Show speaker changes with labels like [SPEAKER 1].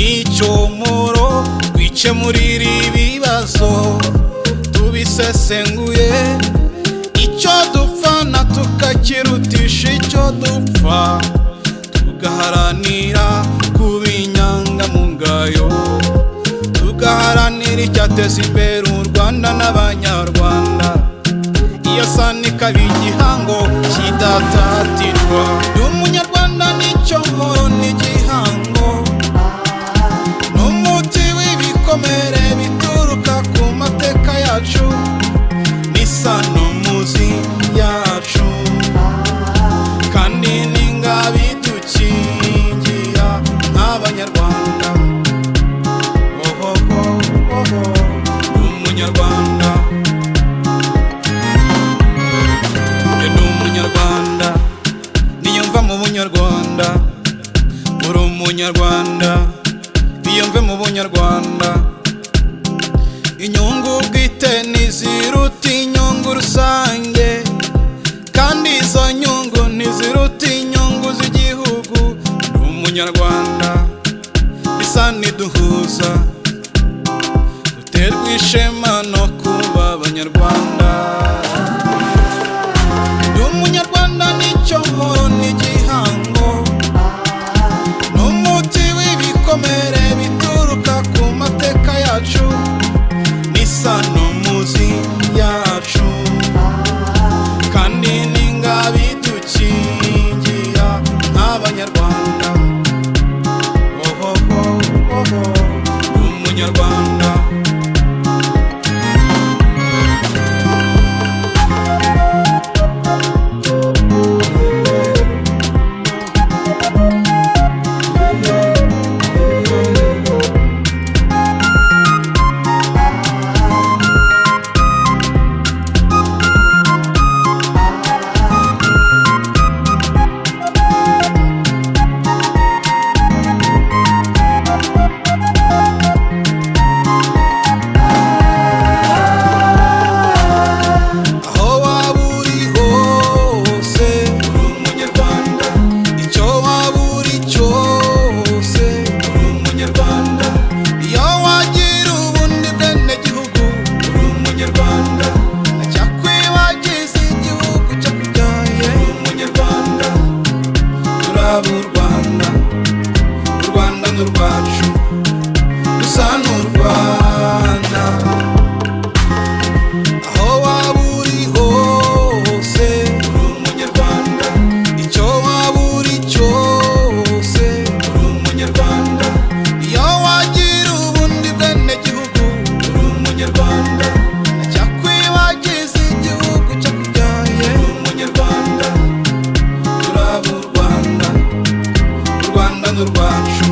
[SPEAKER 1] n'icyomoro twikemurira ibibazo tubisesenguye, icyo dupfana tukakirutisha icyo dupfa, tugaharanira kuba inyangamugayo, tugaharanira icyateza imbere u Rwanda n'Abanyarwanda. Iyo sano ikaba igihango kidatatirwa, ndi umunyarwanda n'icyomoro n'igihango, n'umuti w'ibikomere bituruka ku mateka yacu n'isano muzi yacu, kandi n'ingabo idukingira nk'Abanyarwanda. Ndi umunyarwanda, ndi umunyarwanda, niyumva mu bunyarwanda. Uri umunyarwanda, biyumve mu bunyarwanda. Inyungu bwite ntiziruta inyungu rusange, kandi izo nyungu ntiziruta inyungu z'igihugu. Ndi umunyarwanda, isa n'iduhuza, duterwa ishema no kuba Abanyarwanda. Ndi umunyarwanda n'icyomoro n'igihango, n'umuti w'ibikomere bituruka ku mateka yacu n'isano muzi yacu, kandi n'ingabo idukingira nk'Abanyarwanda. Ndi umunyarwanda. U Rwanda n'u rwacu, dusa n'u Rwanda. Aho waba uri hose uri umunyarwanda, icyo waba uri cyose uri umunyarwanda. Iyo wagira ubundi bwenegihugu uri umunyarwanda, ntacyakwibagiza igihugu cyakubyaye. Uri umunyarwanda, turaba u Rwanda, u Rwanda n'u rwacu.